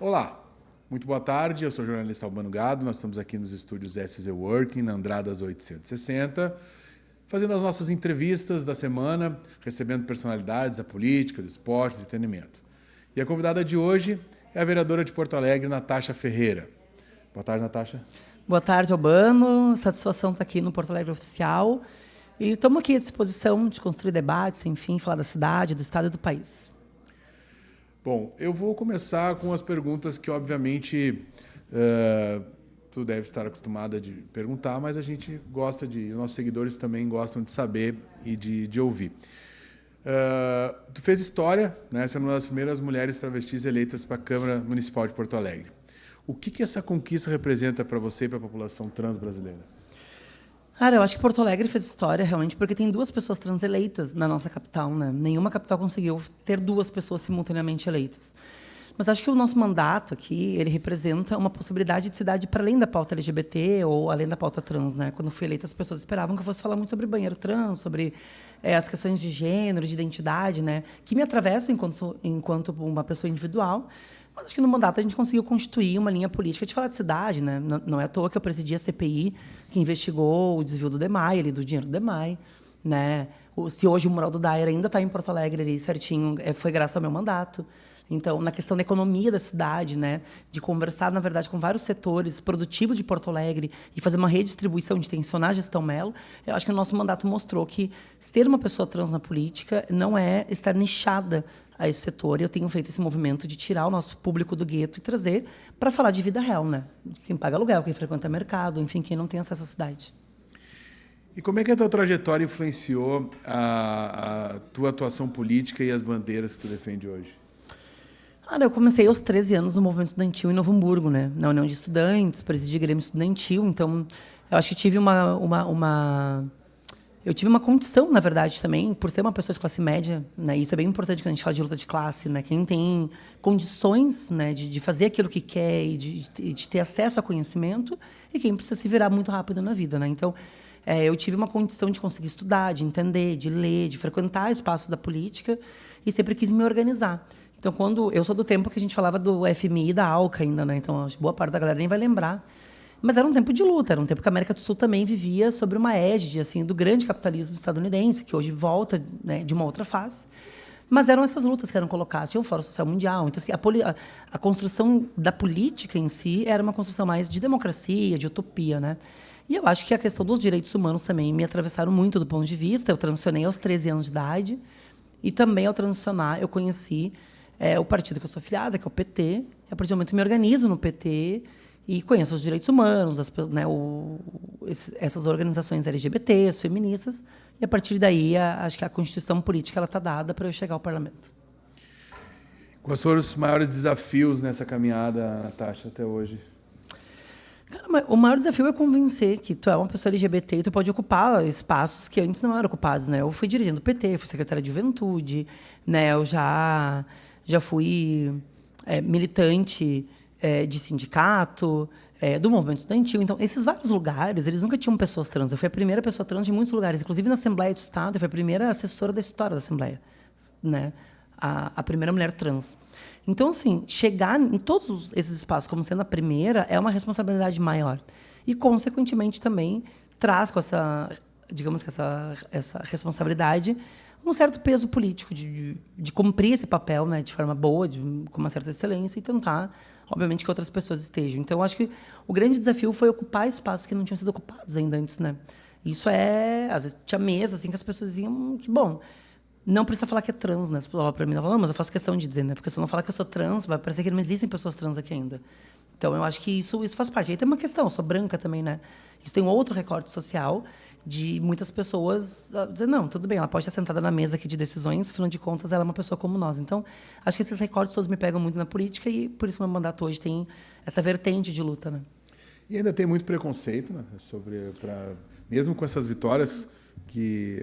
Olá, muito boa tarde. Eu sou o jornalista Albano Gado. Nós estamos aqui nos estúdios SZ Working, na Andradas 860, fazendo as nossas entrevistas da semana, recebendo personalidades da política, do esporte, do entretenimento. E a convidada de hoje é a vereadora de Porto Alegre, Natasha Ferreira. Boa tarde, Natasha. Boa tarde, Albano. Satisfação estar aqui no Porto Alegre Oficial. E estamos aqui à disposição de construir debates, enfim, falar da cidade, do estado e do país. Bom, eu vou começar com as perguntas que, obviamente, tu deve estar acostumada de perguntar, mas a gente gosta de, os nossos seguidores também gostam de saber e de ouvir. Tu fez história, né, sendo uma das primeiras mulheres travestis eleitas para a Câmara Municipal de Porto Alegre. O que essa conquista representa para você e para a população trans brasileira? Cara, eu acho que Porto Alegre fez história realmente porque tem 2 pessoas trans eleitas na nossa capital, né? Nenhuma capital conseguiu ter 2 pessoas simultaneamente eleitas. Mas acho que o nosso mandato aqui, ele representa uma possibilidade de cidade para além da pauta LGBT ou além da pauta trans, né? Quando eu fui eleita, as pessoas esperavam que eu fosse falar muito sobre banheiro trans, sobre as questões de gênero, de identidade, né? Que me atravessam enquanto uma pessoa individual. Mas acho que no mandato a gente conseguiu constituir uma linha política de falar de cidade, né? Não é à toa que eu presidi a CPI que investigou o desvio do DEMAI, do dinheiro do DEMAI, né? Se hoje o mural do Dair ainda está em Porto Alegre ali certinho, foi graças ao meu mandato. Então, na questão da economia da cidade, né, de conversar, na verdade, com vários setores produtivos de Porto Alegre e fazer uma redistribuição, de tensionar a gestão Melo, eu acho que o nosso mandato mostrou que ter uma pessoa trans na política não é estar nichada a esse setor. E eu tenho feito esse movimento de tirar o nosso público do gueto e trazer para falar de vida real, né? De quem paga aluguel, quem frequenta mercado, enfim, quem não tem acesso à cidade. E como é que a tua trajetória influenciou a tua atuação política e as bandeiras que tu defende hoje? Eu comecei aos 13 anos no movimento estudantil em Novo Hamburgo, né? Na União de Estudantes, presidi Grêmio Estudantil. Então, eu acho que tive eu tive uma condição, na verdade, também, por ser uma pessoa de classe média, né? Isso é bem importante quando a gente fala de luta de classe, né? Quem tem condições, né, de fazer aquilo que quer e de ter acesso a conhecimento, e quem precisa se virar muito rápido na vida, né? Então, eu tive uma condição de conseguir estudar, de entender, de ler, de frequentar espaços da política e sempre quis me organizar. Então, quando eu sou do tempo que a gente falava do FMI e da ALCA ainda, né? Então, acho que boa parte da galera nem vai lembrar. Mas era um tempo de luta, era um tempo que a América do Sul também vivia sobre uma égide assim, do grande capitalismo estadunidense, que hoje volta, né, de uma outra face. Mas eram essas lutas que eram colocadas. Tinha o Fórum Social Mundial. Então, assim, a construção da política em si era uma construção mais de democracia, de utopia, né? E eu acho que a questão dos direitos humanos também me atravessaram muito do ponto de vista. Eu transicionei aos 13 anos de idade. E também, ao transicionar, eu conheci o partido que eu sou afiliada, que é o PT. E, a partir do momento, eu me organizo no PT e conheço os direitos humanos, essas organizações LGBTs, feministas. E, a partir daí, acho que a Constituição política está dada para eu chegar ao parlamento. Quais foram os maiores desafios nessa caminhada, Natasha, até hoje? Cara, o maior desafio é convencer que tu é uma pessoa LGBT e tu pode ocupar espaços que antes não eram ocupados, né? Eu fui dirigindo o PT, fui secretária de Juventude, né? Eu já fui militante de sindicato, do movimento estudantil. Então, esses vários lugares, eles nunca tinham pessoas trans. Eu fui a primeira pessoa trans de muitos lugares, inclusive na Assembleia do Estado, eu fui a primeira assessora da história da Assembleia, né? A primeira mulher trans. Então, assim, chegar em todos esses espaços como sendo a primeira é uma responsabilidade maior. E, consequentemente, também traz com essa, digamos que essa responsabilidade, um certo peso político de cumprir esse papel, né, de forma boa, com uma certa excelência, e tentar, obviamente, que outras pessoas estejam. Então, eu acho que o grande desafio foi ocupar espaços que não tinham sido ocupados ainda antes, né? Isso às vezes, tinha mesa, assim, que as pessoas diziam que, bom, não precisa falar que é trans, né? Você fala para mim, não fala, mas eu faço questão de dizer, né? Porque se eu não falar que eu sou trans, vai parecer que não existem pessoas trans aqui ainda. Então, eu acho que isso faz parte. Aí tem uma questão, eu sou branca também, né? Isso tem um outro recorte social de muitas pessoas dizer, não, tudo bem, ela pode estar sentada na mesa aqui de decisões, afinal de contas, ela é uma pessoa como nós. Então, acho que esses recortes todos me pegam muito na política e, por isso, meu mandato hoje tem essa vertente de luta, né? E ainda tem muito preconceito, né, mesmo com essas vitórias que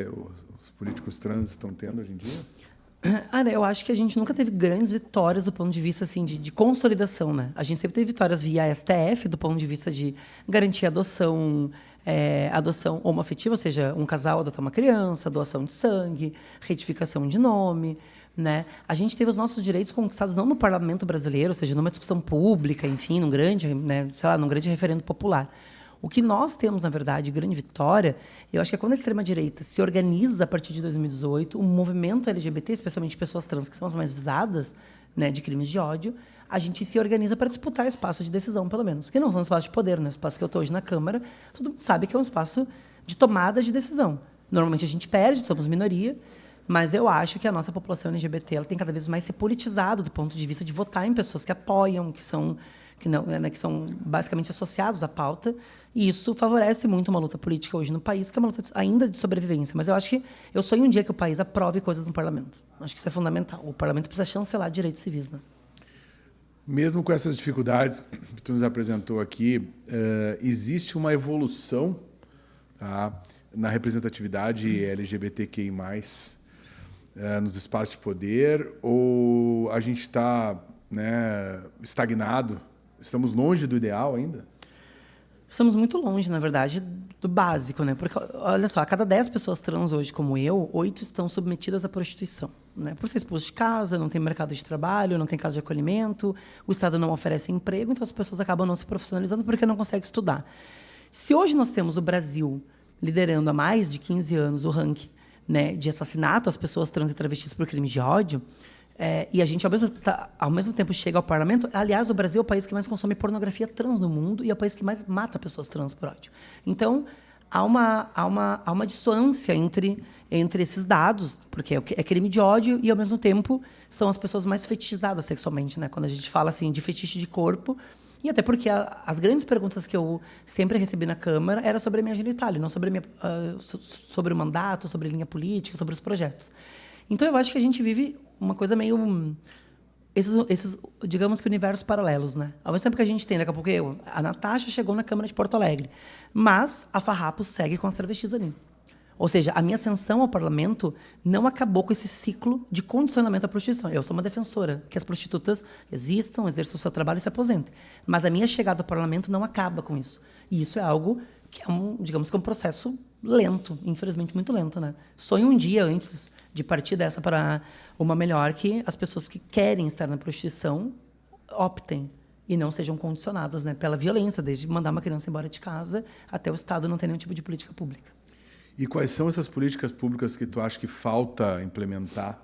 os políticos trans estão tendo hoje em dia? Eu acho que a gente nunca teve grandes vitórias do ponto de vista assim, de consolidação, né? A gente sempre teve vitórias via STF, do ponto de vista de garantir adoção homoafetiva, ou seja, um casal adotar uma criança, doação de sangue, retificação de nome. né? A gente teve os nossos direitos conquistados não no parlamento brasileiro, ou seja, numa discussão pública, enfim, num grande, né, sei lá, num grande referendo popular. O que nós temos, na verdade, grande vitória, eu acho que é quando a extrema-direita se organiza a partir de 2018, o movimento LGBT, especialmente pessoas trans, que são as mais visadas, né, de crimes de ódio, a gente se organiza para disputar espaço de decisão, pelo menos. Que não são espaços de poder, né? O espaço que eu estou hoje na Câmara, todo mundo sabe que é um espaço de tomada de decisão. Normalmente a gente perde, somos minoria, mas eu acho que a nossa população LGBT ela tem cada vez mais se politizado do ponto de vista de votar em pessoas que apoiam, que são basicamente associados à pauta, e isso favorece muito uma luta política hoje no país, que é uma luta ainda de sobrevivência. Mas eu acho que eu sonho um dia que o país aprove coisas no parlamento. Acho que isso é fundamental. O parlamento precisa chancelar direitos civis, né? Mesmo com essas dificuldades que tu nos apresentou aqui, existe uma evolução, tá, na representatividade LGBTQI+, nos espaços de poder, ou a gente está, né, estagnado? Estamos longe do ideal ainda? Estamos muito longe, na verdade, do básico, né? Porque, olha só, a cada 10 pessoas trans hoje, como eu, 8 estão submetidas à prostituição, né? Por ser expulso de casa, não tem mercado de trabalho, não tem casa de acolhimento, o Estado não oferece emprego, então as pessoas acabam não se profissionalizando porque não conseguem estudar. Se hoje nós temos o Brasil liderando há mais de 15 anos o ranking, né, de assassinato às pessoas trans e travestis por crimes de ódio, e a gente, ao mesmo tempo, chega ao parlamento. Aliás, o Brasil é o país que mais consome pornografia trans no mundo e é o país que mais mata pessoas trans por ódio. Então, há uma dissonância entre esses dados, porque é crime de ódio e, ao mesmo tempo, são as pessoas mais fetichizadas sexualmente, né? Quando a gente fala assim, de fetiche de corpo. E até porque as grandes perguntas que eu sempre recebi na Câmara eram sobre a minha genitália, não sobre, sobre o mandato, sobre a linha política, sobre os projetos. Então, eu acho que a gente vive uma coisa meio... Esses, digamos que, universos paralelos, né? Ao mesmo tempo que a gente tem, daqui a pouco, a Natasha chegou na Câmara de Porto Alegre, mas a Farrapo segue com as travestis ali. Ou seja, a minha ascensão ao parlamento não acabou com esse ciclo de condicionamento à prostituição. Eu sou uma defensora que as prostitutas existam, exerçam o seu trabalho e se aposentem. Mas a minha chegada ao parlamento não acaba com isso. E isso é algo que é digamos que um processo lento, infelizmente muito lento, né? Sonho um dia, antes de partir dessa para uma melhor, que as pessoas que querem estar na prostituição optem e não sejam condicionadas, né, pela violência, desde mandar uma criança embora de casa até o Estado não ter nenhum tipo de política pública. E quais são essas políticas públicas que tu acha que falta implementar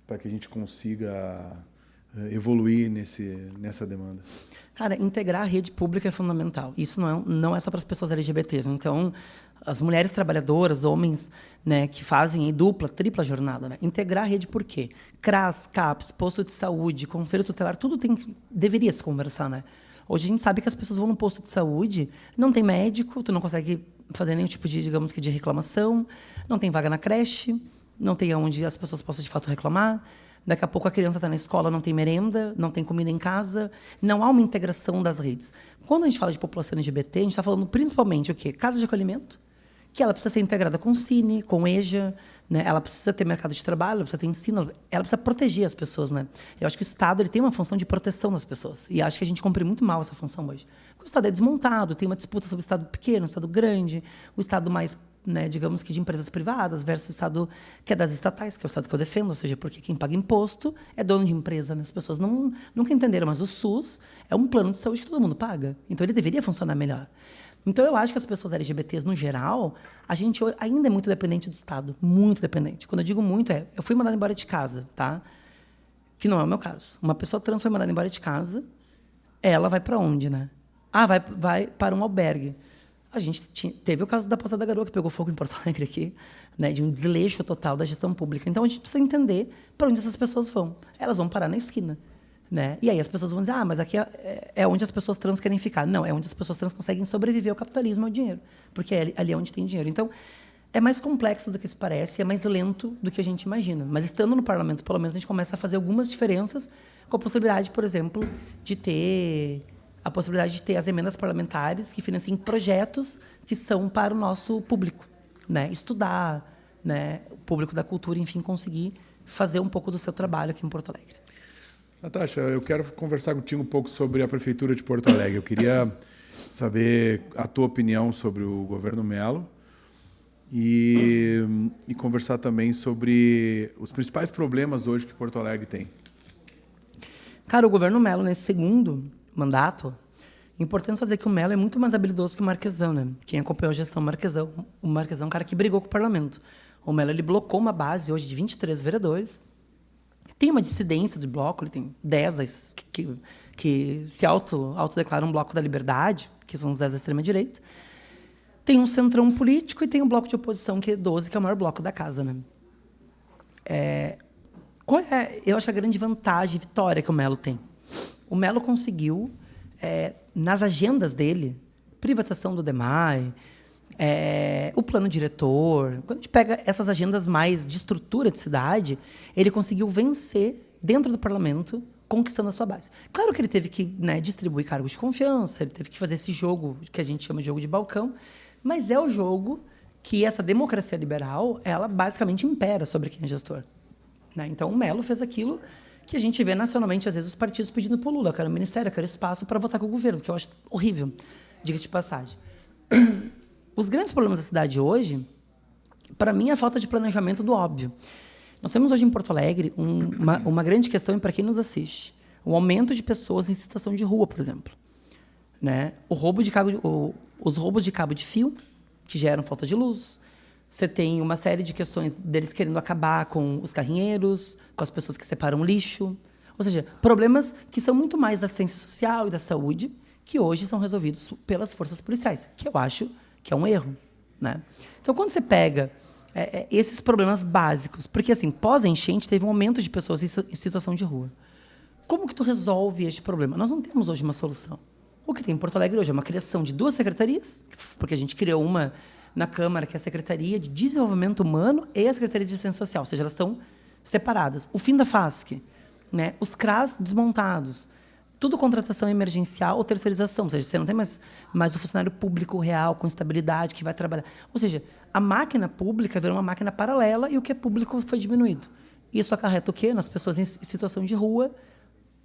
para que a gente consiga evoluir nessa demanda? Cara, integrar a rede pública é fundamental. Isso não é só para as pessoas LGBTs. Então, as mulheres trabalhadoras, homens, né, que fazem dupla, tripla jornada, né? Integrar a rede por quê? CRAS, CAPS, posto de saúde, conselho tutelar, tudo deveria se conversar, né? Hoje a gente sabe que as pessoas vão no posto de saúde, não tem médico, tu não consegue fazer nenhum tipo de, digamos que, de reclamação, não tem vaga na creche, não tem onde as pessoas possam, de fato, reclamar. Daqui a pouco a criança está na escola, não tem merenda, não tem comida em casa, não há uma integração das redes. Quando a gente fala de população LGBT, a gente está falando principalmente o quê? Casa de acolhimento, que ela precisa ser integrada com o Cine, com o EJA, né? Ela precisa ter mercado de trabalho, ela precisa ter ensino, ela precisa proteger as pessoas, né? Eu acho que o Estado ele tem uma função de proteção das pessoas, e acho que a gente cumpre muito mal essa função hoje. O Estado é desmontado, tem uma disputa sobre o Estado pequeno, o Estado grande, o Estado mais, né, digamos que de empresas privadas versus o Estado que é das estatais, que é o Estado que eu defendo, ou seja, porque quem paga imposto é dono de empresa, né? As pessoas nunca entenderam, mas o SUS é um plano de saúde que todo mundo paga, então ele deveria funcionar melhor. Então, eu acho que as pessoas LGBTs, no geral, a gente ainda é muito dependente do Estado. Muito dependente. Quando eu digo muito, eu fui mandada embora de casa, tá? Que não é o meu caso. Uma pessoa trans foi mandada embora de casa, ela vai para onde, né? Vai para um albergue. A gente teve o caso da Pousada da Garoa, que pegou fogo em Porto Alegre aqui, né, de um desleixo total da gestão pública. Então, a gente precisa entender para onde essas pessoas vão. Elas vão parar na esquina. Né? E aí as pessoas vão dizer, mas aqui é onde as pessoas trans querem ficar. Não, é onde as pessoas trans conseguem sobreviver ao capitalismo, ao dinheiro. Porque ali é onde tem dinheiro. Então, é mais complexo do que se parece, é mais lento do que a gente imagina. Mas estando no parlamento, pelo menos, a gente começa a fazer algumas diferenças, com a possibilidade, por exemplo, de ter as emendas parlamentares que financiem projetos que são para o nosso público. Né? Estudar, né? O público da cultura, enfim, conseguir fazer um pouco do seu trabalho aqui em Porto Alegre. Natasha, eu quero conversar contigo um pouco sobre a Prefeitura de Porto Alegre. Eu queria saber a tua opinião sobre o governo Mello e conversar também sobre os principais problemas hoje que Porto Alegre tem. Cara, o governo Mello, nesse segundo mandato, é importante dizer que o Mello é muito mais habilidoso que o Marquesão, né? Quem acompanhou a gestão Marquesão, o Marquesão é um cara que brigou com o parlamento. O Mello, ele blocou uma base hoje de 23 vereadores. Tem uma dissidência do bloco, ele tem 10 que se autodeclaram um bloco da liberdade, que são os 10 da extrema-direita. Tem um centrão político e tem um bloco de oposição, que é 12, que é o maior bloco da casa, né? Qual é, eu acho, a grande vantagem e vitória que o Mello tem? O Mello conseguiu, nas agendas dele, privatização do DEMAI, o plano diretor. Quando a gente pega essas agendas mais de estrutura de cidade, ele conseguiu vencer dentro do parlamento, conquistando a sua base. Claro que ele teve que, né, distribuir cargos de confiança, ele teve que fazer esse jogo que a gente chama de jogo de balcão, mas é o jogo que essa democracia liberal, ela basicamente impera sobre quem é gestor. Né? Então, o Mello fez aquilo que a gente vê nacionalmente, às vezes, os partidos pedindo para o Lula. Eu quero ministério, eu quero espaço para votar com o governo, que eu acho horrível, diga-se de passagem. Os grandes problemas da cidade hoje, para mim, é a falta de planejamento do óbvio. Nós temos hoje em Porto Alegre uma grande questão, e para quem nos assiste, o aumento de pessoas em situação de rua, por exemplo. Né? Os roubos de cabo de fio, que geram falta de luz. Você tem uma série de questões deles querendo acabar com os carrinheiros, com as pessoas que separam lixo. Ou seja, problemas que são muito mais da assistência social e da saúde, que hoje são resolvidos pelas forças policiais, que eu acho que é um erro. Né? Então, quando você pega esses problemas básicos, porque assim, pós-enchente teve um aumento de pessoas em situação de rua. Como que tu resolve este problema? Nós não temos hoje uma solução. O que tem em Porto Alegre hoje é uma criação de 2 secretarias, porque a gente criou uma na Câmara, que é a Secretaria de Desenvolvimento Humano e a Secretaria de Assistência Social, ou seja, elas estão separadas. O fim da FASC, né? Os CRAS desmontados, tudo contratação emergencial ou terceirização, ou seja, você não tem mais o funcionário público real, com estabilidade, que vai trabalhar. Ou seja, a máquina pública virou uma máquina paralela e o que é público foi diminuído. Isso acarreta o quê? Nas pessoas em situação de rua,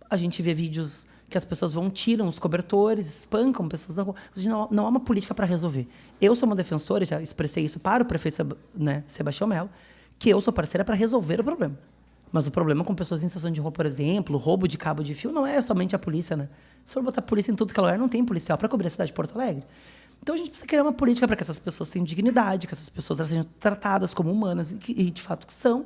a gente vê vídeos que as pessoas tiram os cobertores, espancam pessoas na rua. Ou seja, não há uma política para resolver. Eu sou uma defensora, já expressei isso para o prefeito, né, Sebastião Mello, que eu sou parceira para resolver o problema. Mas o problema com pessoas em situação de rua, por exemplo, roubo de cabo de fio, não é somente a polícia, né? Se for botar polícia em tudo que é lugar, não tem policial para cobrir a cidade de Porto Alegre. Então, a gente precisa criar uma política para que essas pessoas tenham dignidade, que essas pessoas elas sejam tratadas como humanas e de fato, que são.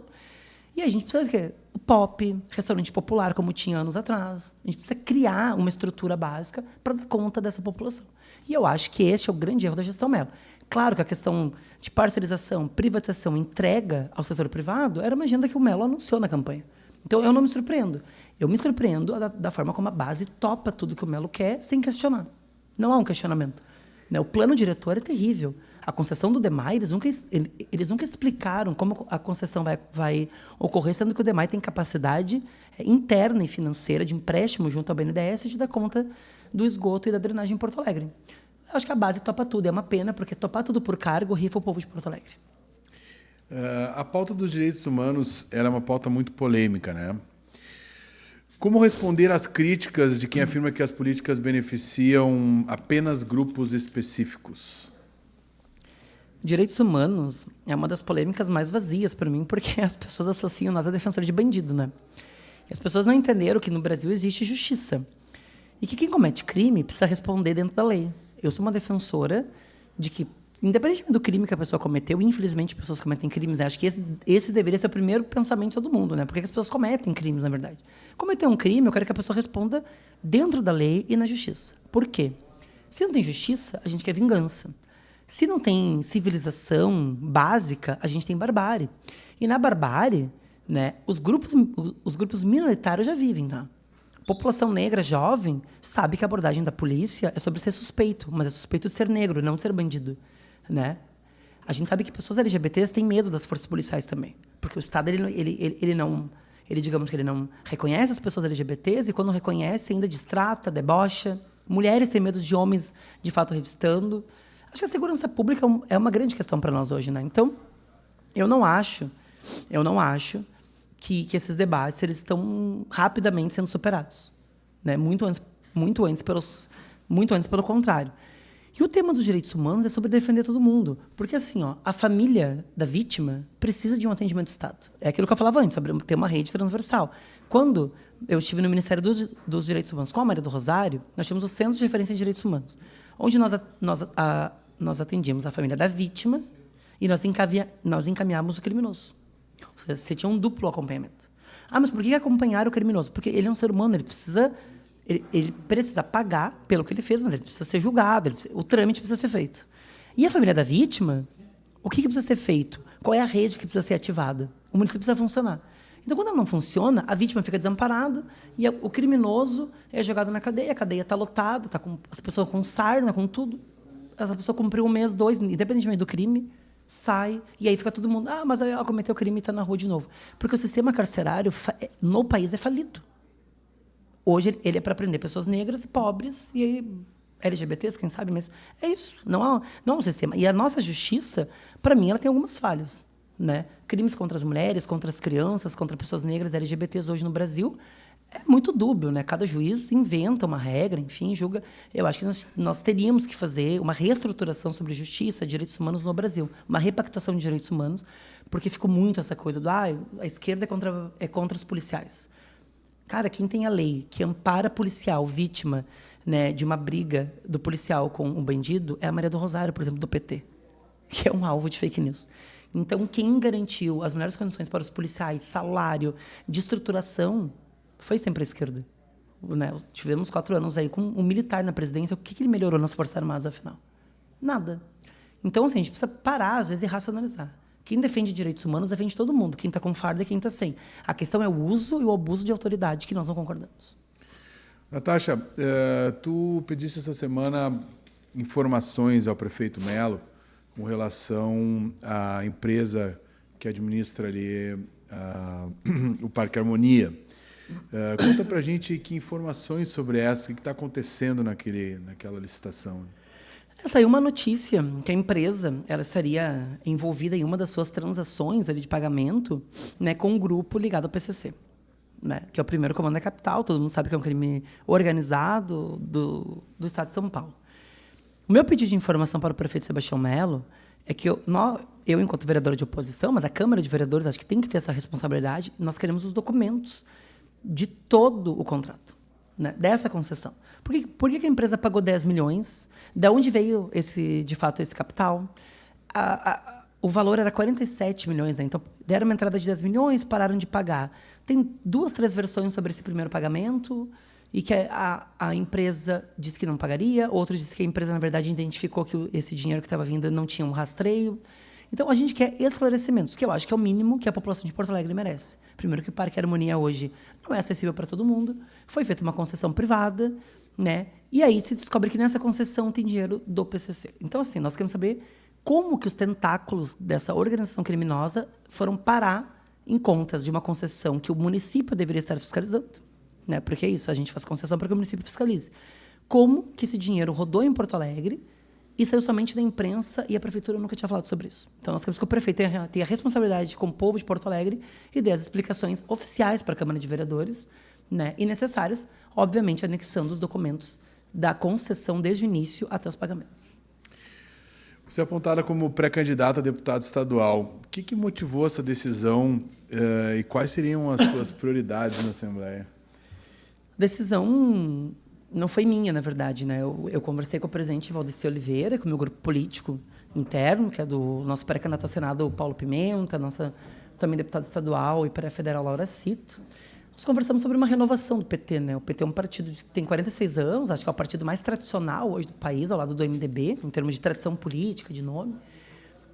E a gente precisa de quê? O POP, restaurante popular, como tinha anos atrás. A gente precisa criar uma estrutura básica para dar conta dessa população. E eu acho que esse é o grande erro da gestão Mello. Claro que a questão de parcerização, privatização, entrega ao setor privado era uma agenda que o Mello anunciou na campanha. Então, eu não me surpreendo. Eu me surpreendo da forma como a base topa tudo que o Mello quer sem questionar. Não há um questionamento. O plano diretor é terrível. A concessão do DEMAI, eles nunca explicaram como a concessão vai ocorrer, sendo que o DEMAI tem capacidade interna e financeira de empréstimo junto ao BNDES de dar conta do esgoto e da drenagem em Porto Alegre. Eu acho que a base topa tudo. É uma pena, porque topar tudo por cargo rifa o povo de Porto Alegre. A pauta dos direitos humanos era uma pauta muito polêmica, né? Como responder às críticas de quem afirma que as políticas beneficiam apenas grupos específicos? Direitos humanos é uma das polêmicas mais vazias para mim, porque as pessoas associam nós a defensor de bandido, né? E as pessoas não entenderam que no Brasil existe justiça. E que quem comete crime precisa responder dentro da lei. Eu sou uma defensora de que, independente do crime que a pessoa cometeu, infelizmente pessoas cometem crimes, né? Acho que esse deveria ser o primeiro pensamento de todo mundo, né? Porque as pessoas cometem crimes, na verdade. Cometer um crime, eu quero que a pessoa responda dentro da lei e na justiça. Por quê? Se não tem justiça, a gente quer vingança. Se não tem civilização básica, a gente tem barbárie. E na barbárie, né, os grupos minoritários já vivem, tá? População negra jovem sabe que a abordagem da polícia é sobre ser suspeito, mas é suspeito de ser negro, não de ser bandido, né? A gente sabe que pessoas LGBTs têm medo das forças policiais também, porque o Estado digamos que ele não reconhece as pessoas LGBTs e quando reconhece ainda destrata, debocha. Mulheres têm medo de homens de fato revistando. Acho que a segurança pública é uma grande questão para nós hoje, né? Então, eu não acho que esses debates eles estão rapidamente sendo superados, né? Muito antes pelo contrário. E o tema dos direitos humanos é sobre defender todo mundo. Porque, assim, ó, a família da vítima precisa de um atendimento do Estado. É aquilo que eu falava antes, sobre ter uma rede transversal. Quando eu estive no Ministério dos Direitos Humanos com a Maria do Rosário, nós tínhamos o Centro de Referência em Direitos Humanos, onde nós atendíamos a família da vítima e nós encaminhávamos o criminoso. Você tinha um duplo acompanhamento. Ah, mas por que acompanhar o criminoso? Porque ele é um ser humano, ele precisa pagar pelo que ele fez, mas ele precisa ser julgado, o trâmite precisa ser feito. E a família da vítima, o que precisa ser feito? Qual é a rede que precisa ser ativada? O município precisa funcionar. Então, quando ela não funciona, a vítima fica desamparada e o criminoso é jogado na cadeia. A cadeia está lotada, tá com as pessoas com sarna, com tudo. Essa pessoa cumpriu 1 mês, 2, independentemente do crime, sai, e aí fica todo mundo, mas ela cometeu o crime e está na rua de novo. Porque o sistema carcerário no país é falido. Hoje ele é para prender pessoas negras e pobres e LGBTs, quem sabe, mas é isso, não é um sistema. E a nossa justiça, para mim, ela tem algumas falhas, né? Crimes contra as mulheres, contra as crianças, contra pessoas negras, LGBTs hoje no Brasil, é muito dúbio, né? Cada juiz inventa uma regra, enfim, julga. Eu acho que nós teríamos que fazer uma reestruturação sobre justiça, direitos humanos no Brasil, uma repactuação de direitos humanos, porque ficou muito essa coisa do a esquerda é contra os policiais. Cara, quem tem a lei que ampara policial vítima, né, de uma briga do policial com um bandido é a Maria do Rosário, por exemplo, do PT, que é um alvo de fake news. Então, quem garantiu as melhores condições para os policiais, salário, de estruturação, foi sempre a esquerda. Né? Tivemos 4 anos aí com um militar na presidência. O que ele melhorou nas Forças Armadas, afinal? Nada. Então, assim, a gente precisa parar, às vezes, e racionalizar. Quem defende direitos humanos defende todo mundo. Quem está com farda e quem está sem. A questão é o uso e o abuso de autoridade, que nós não concordamos. Natasha, tu pediste essa semana informações ao prefeito Melo com relação à empresa que administra ali o Parque Harmonia. Conta pra gente que informações sobre essa, o que está acontecendo naquela licitação. Saiu uma notícia que a empresa ela estaria envolvida em uma das suas transações ali de pagamento, né, com um grupo ligado ao PCC, né, que é o primeiro comando da capital. Todo mundo sabe que é um crime organizado do Estado de São Paulo. O meu pedido de informação para o prefeito Sebastião Melo é que eu, enquanto vereadora de oposição, mas a Câmara de Vereadores acho que tem que ter essa responsabilidade, nós queremos os documentos de todo o contrato, né, dessa concessão. Por que a empresa pagou 10 milhões? De onde veio, de fato, esse capital? O valor era 47 milhões. Né? Então, deram uma entrada de 10 milhões, pararam de pagar. Tem 2, 3 versões sobre esse primeiro pagamento, e que a empresa disse que não pagaria, outros disse que a empresa, na verdade, identificou que esse dinheiro que estava vindo não tinha um rastreio. Então, a gente quer esclarecimentos, que eu acho que é o mínimo que a população de Porto Alegre merece. Primeiro, que o Parque Harmonia hoje não é acessível para todo mundo, foi feita uma concessão privada, né? E aí se descobre que nessa concessão tem dinheiro do PCC. Então, assim, nós queremos saber como que os tentáculos dessa organização criminosa foram parar em contas de uma concessão que o município deveria estar fiscalizando, né? Porque é isso, a gente faz concessão para que o município fiscalize. Como que esse dinheiro rodou em Porto Alegre e saiu somente da imprensa e a prefeitura nunca tinha falado sobre isso. Então, nós queremos que o prefeito tenha a responsabilidade com o povo de Porto Alegre e dê as explicações oficiais para a Câmara de Vereadores, né, e necessárias, obviamente, anexando os documentos da concessão desde o início até os pagamentos. Você é apontada como pré-candidata a deputada estadual. O que motivou essa decisão e quais seriam as suas prioridades na Assembleia? A decisão não foi minha, na verdade, né? Eu conversei com o presidente Valdeci Oliveira, com o meu grupo político interno, que é do nosso pré-candidato ao Senado, Paulo Pimenta, nossa também deputada estadual e pré-federal Laura Cito. Nós conversamos sobre uma renovação do PT, né? O PT é um partido que tem 46 anos, acho que é o partido mais tradicional hoje do país, ao lado do MDB, em termos de tradição política, de nome.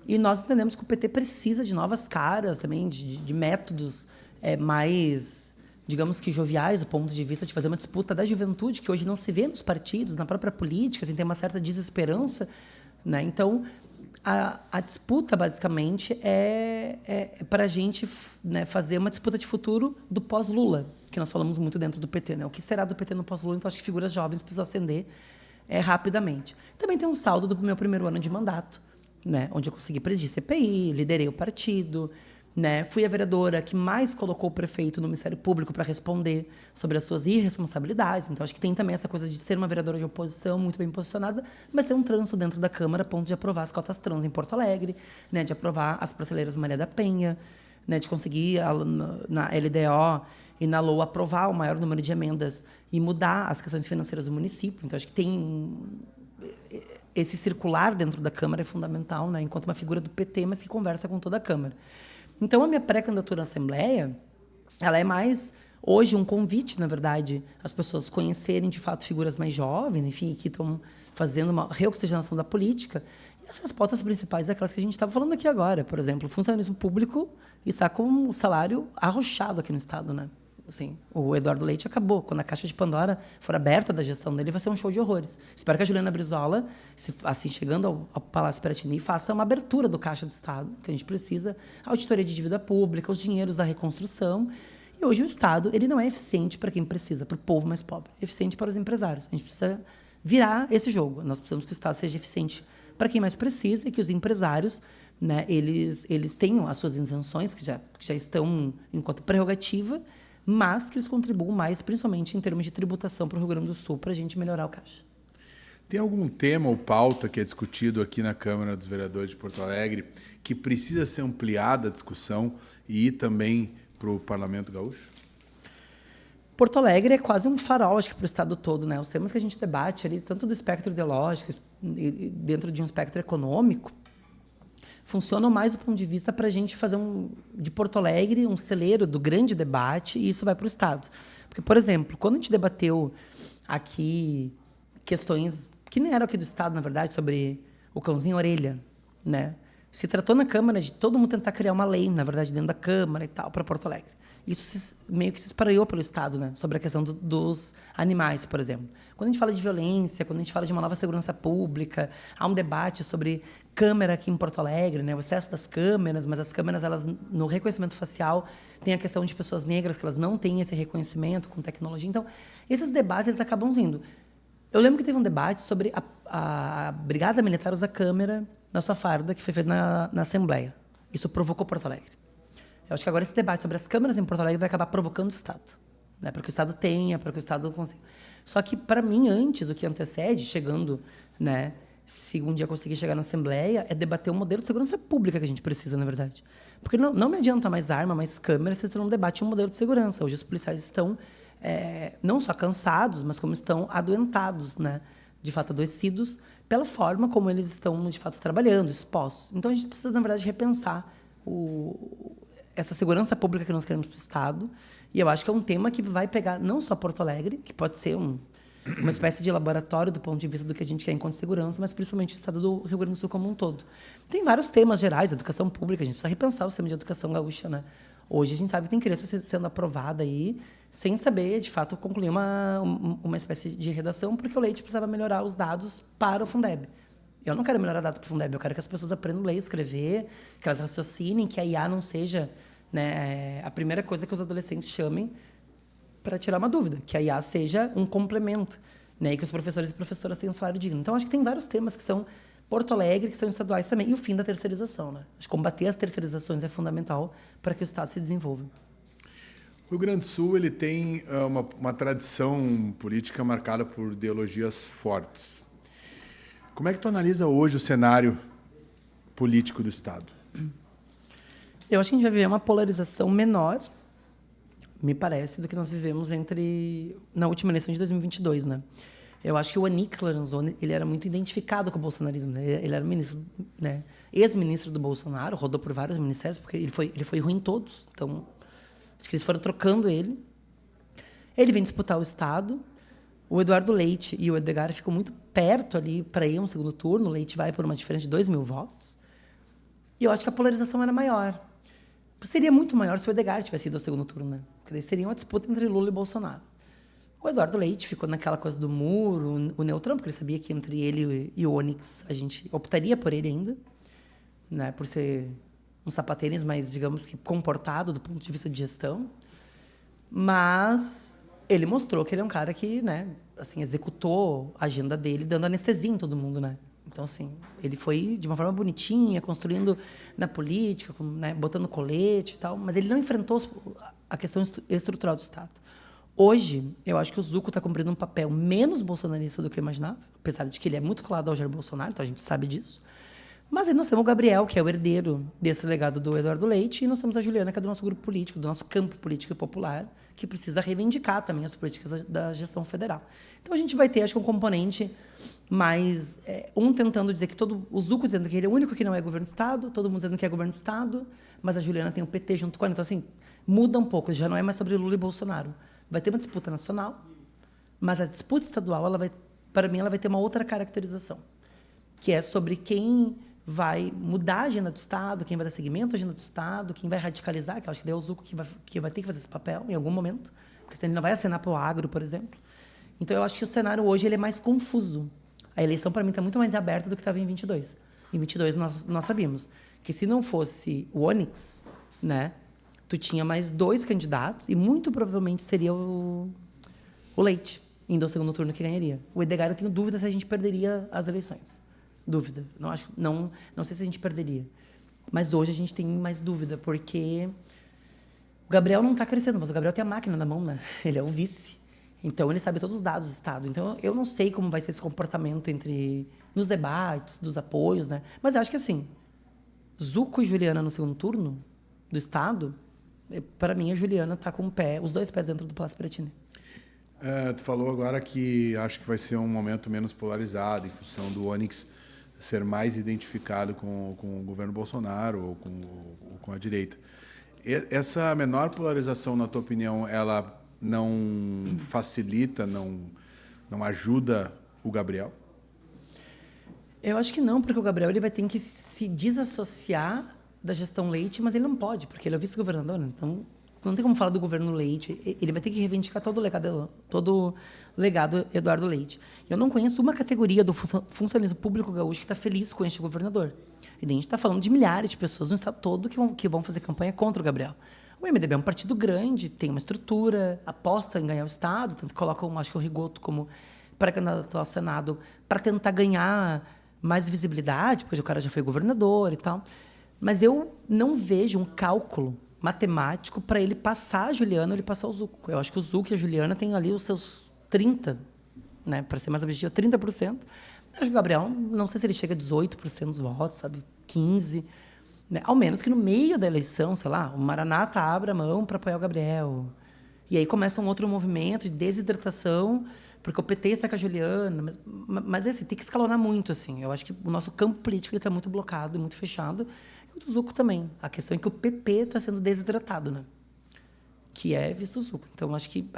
E nós entendemos que o PT precisa de novas caras também, de métodos mais, digamos que joviais, do ponto de vista de fazer uma disputa da juventude, que hoje não se vê nos partidos, na própria política, assim, tem uma certa desesperança, né? Então, a disputa, basicamente, é para a gente, né, fazer uma disputa de futuro do pós-Lula, que nós falamos muito dentro do PT. Né? O que será do PT no pós-Lula? Então, acho que figuras jovens precisam ascender rapidamente. Também tem um saldo do meu primeiro ano de mandato, né, onde eu consegui presidir CPI, liderei o partido, né? Fui a vereadora que mais colocou o prefeito no Ministério Público para responder sobre as suas irresponsabilidades. Então, acho que tem também essa coisa de ser uma vereadora de oposição muito bem posicionada, mas ter um trânsito dentro da Câmara a ponto de aprovar as cotas trans em Porto Alegre, né? De aprovar as prateleiras Maria da Penha, né? De conseguir, na LDO e na LOA, aprovar o maior número de emendas e mudar as questões financeiras do município. Então, acho que tem... Esse circular dentro da Câmara é fundamental, né? Enquanto uma figura do PT, mas que conversa com toda a Câmara. Então, a minha pré-candidatura à Assembleia, ela é mais, hoje, um convite, na verdade, as pessoas conhecerem, de fato, figuras mais jovens, enfim, que estão fazendo uma reoxigenação da política. E as pautas principais daquelas que a gente estava falando aqui agora. Por exemplo, o funcionalismo público está com o salário arrochado aqui no Estado, né? Assim, o Eduardo Leite acabou. Quando a caixa de Pandora for aberta da gestão dele, vai ser um show de horrores. Espero que a Juliana Brizola, assim, chegando ao Palácio Piratini, faça uma abertura do Caixa do Estado, que a gente precisa, a auditoria de dívida pública, os dinheiros da reconstrução. E hoje o Estado, ele não é eficiente para quem precisa, para o povo mais pobre. É eficiente para os empresários. A gente precisa virar esse jogo. Nós precisamos que o Estado seja eficiente para quem mais precisa e que os empresários, né, eles tenham as suas isenções, que já estão enquanto prerrogativa, mas que eles contribuam mais, principalmente em termos de tributação para o Rio Grande do Sul, para a gente melhorar o caixa. Tem algum tema ou pauta que é discutido aqui na Câmara dos Vereadores de Porto Alegre que precisa ser ampliada a discussão e ir também para o Parlamento Gaúcho? Porto Alegre é quase um farol, acho que, para o Estado todo, né? Os temas que a gente debate ali, tanto do espectro ideológico, dentro de um espectro econômico, funcionam mais do ponto de vista para a gente fazer de Porto Alegre um celeiro do grande debate, e isso vai para o Estado. Porque, por exemplo, quando a gente debateu aqui questões que não eram aqui do Estado, na verdade, sobre o cãozinho orelha, né? Se tratou na Câmara de todo mundo tentar criar uma lei, na verdade, dentro da Câmara e tal, para Porto Alegre. Isso meio que se espraiou pelo Estado, né? Sobre a questão dos animais, por exemplo. Quando a gente fala de violência, quando a gente fala de uma nova segurança pública, há um debate sobre câmera aqui em Porto Alegre, né? O excesso das câmeras, mas as câmeras, elas, no reconhecimento facial, tem a questão de pessoas negras, que elas não têm esse reconhecimento com tecnologia. Então, esses debates eles acabam vindo. Eu lembro que teve um debate sobre a Brigada Militar usar câmera na sua farda, que foi feito na Assembleia. Isso provocou Porto Alegre. Eu acho que agora esse debate sobre as câmeras em Porto Alegre vai acabar provocando o Estado, né? Para que o Estado tenha, para que o Estado consiga. Só que, para mim, antes, o que antecede, chegando, né, se um dia conseguir chegar na Assembleia, é debater o modelo de segurança pública que a gente precisa, na verdade. Porque não me adianta mais arma, mais câmera, se você não debate um modelo de segurança. Hoje os policiais estão não só cansados, mas como estão adoentados, né? De fato, adoecidos pela forma como eles estão, de fato, trabalhando, expostos. Então, a gente precisa, na verdade, repensar essa segurança pública que nós queremos para o Estado. E eu acho que é um tema que vai pegar não só Porto Alegre, que pode ser uma espécie de laboratório do ponto de vista do que a gente quer enquanto segurança, mas principalmente o Estado do Rio Grande do Sul como um todo. Tem vários temas gerais, educação pública, a gente precisa repensar o sistema de educação gaúcha, né? Hoje a gente sabe que tem criança sendo aprovada aí, sem saber, de fato, concluir uma espécie de redação, porque o Leite precisava melhorar os dados para o Fundeb. Eu não quero melhorar dados para o Fundeb, eu quero que as pessoas aprendam a ler e escrever, que elas raciocinem, que a IA não seja, né, a primeira coisa que os adolescentes chamem para tirar uma dúvida, que a IA seja um complemento, né, e que os professores e professoras tenham um salário digno. Então, acho que tem vários temas que são Porto Alegre, que são estaduais também, e o fim da terceirização, né? Acho que combater as terceirizações é fundamental para que o Estado se desenvolva. O Rio Grande do Sul ele tem uma tradição política marcada por ideologias fortes. Como é que tu analisa hoje o cenário político do Estado? Eu acho que a gente vai viver uma polarização menor, me parece, do que nós vivemos na última eleição de 2022, né? Eu acho que o Onyx Lorenzoni, ele era muito identificado com o bolsonarismo, né? Ele era ministro, né, ex-ministro do Bolsonaro, rodou por vários ministérios, porque ele foi ruim em todos. Então, acho que eles foram trocando ele. Ele vem disputar o Estado. O Eduardo Leite e o Edgar ficam muito perto ali para ir a um segundo turno. O Leite vai por uma diferença de 2.000 votos. E eu acho que a polarização era maior. Seria muito maior se o Edgar tivesse ido ao segundo turno, né? Porque daí seria uma disputa entre Lula e Bolsonaro. O Eduardo Leite ficou naquela coisa do muro, o neutrão, porque ele sabia que entre ele e o Onyx a gente optaria por ele ainda, né? Por ser um sapatênis mais, digamos que, comportado do ponto de vista de gestão. Mas ele mostrou que ele é um cara que, né, assim, executou a agenda dele, dando anestesia em todo mundo, né? Então, assim, ele foi de uma forma bonitinha, construindo na política, né, botando colete e tal, mas ele não enfrentou a questão estrutural do Estado. Hoje, eu acho que o Zucco está cumprindo um papel menos bolsonarista do que eu imaginava, apesar de que ele é muito colado ao Jair Bolsonaro, então a gente sabe disso. Mas aí nós temos o Gabriel, que é o herdeiro desse legado do Eduardo Leite, e nós temos a Juliana, que é do nosso grupo político, do nosso campo político e popular, que precisa reivindicar também as políticas da gestão federal. Então a gente vai ter, acho que, um componente mais... tentando dizer que o Zucco dizendo que ele é o único que não é governo do Estado, todo mundo dizendo que é governo do Estado, mas a Juliana tem o PT junto com ela. Então, assim, muda um pouco, já não é mais sobre Lula e Bolsonaro. Vai ter uma disputa nacional, mas a disputa estadual, para mim, ela vai ter uma outra caracterização, que é sobre quem vai mudar a agenda do Estado, quem vai dar seguimento à agenda do Estado, quem vai radicalizar, que eu acho que é o Zucco que vai ter que fazer esse papel em algum momento, porque senão ele não vai acenar para o agro, por exemplo. Então, eu acho que o cenário hoje ele é mais confuso. A eleição, para mim, está muito mais aberta do que estava em 22. Em 22, nós sabíamos que se não fosse o Onyx, né, tu tinha mais 2 candidatos e muito provavelmente seria o Leite, indo ao segundo turno, que ganharia. O Edgar, eu tenho dúvida se a gente perderia as eleições. Dúvida. Não sei se a gente perderia. Mas hoje a gente tem mais dúvida, porque o Gabriel não está crescendo, mas o Gabriel tem a máquina na mão, né? Ele é o vice. Então, ele sabe todos os dados do Estado. Então, eu não sei como vai ser esse comportamento nos debates, dos apoios, né? Mas eu acho que, assim, Zucco e Juliana no segundo turno do Estado, para mim, a Juliana está com os 2 pés dentro do Palácio Piratini. Tu falou agora que acho que vai ser um momento menos polarizado, em função do Onyx ser mais identificado com o governo Bolsonaro ou com a direita. Essa menor polarização, na tua opinião, ela não facilita, não ajuda o Gabriel? Eu acho que não, porque o Gabriel ele vai ter que se desassociar da gestão Leite, mas ele não pode, porque ele é o vice-governador, né? Então não tem como falar do governo Leite. Ele vai ter que reivindicar todo o legado Eduardo Leite. Eu não conheço uma categoria do funcionalismo público gaúcho que está feliz com este governador. E a gente está falando de milhares de pessoas no estado todo que vão fazer campanha contra o Gabriel. O MDB é um partido grande, tem uma estrutura, aposta em ganhar o estado, tanto que colocam, acho que o Rigoto como pré-candidato ao Senado para tentar ganhar mais visibilidade, porque o cara já foi governador e tal. Mas eu não vejo um cálculo matemático para ele passar a Juliana ou ele passar o Zucco. Eu acho que o Zucco e a Juliana têm ali os seus 30%, né, para ser mais objetivo, 30%. Eu acho que o Gabriel, não sei se ele chega a 18% dos votos, sabe, 15%. Né? Ao menos que no meio da eleição, sei lá, o Maranata abra a mão para apoiar o Gabriel. E aí começa um outro movimento de desidratação, porque o PT está com a Juliana. Mas assim, tem que escalonar muito, assim. Eu acho que o nosso campo político está muito blocado, muito fechado. E o do Zucco também. A questão é que o PP está sendo desidratado, né? Que é visto o Zucco. Então, eu acho que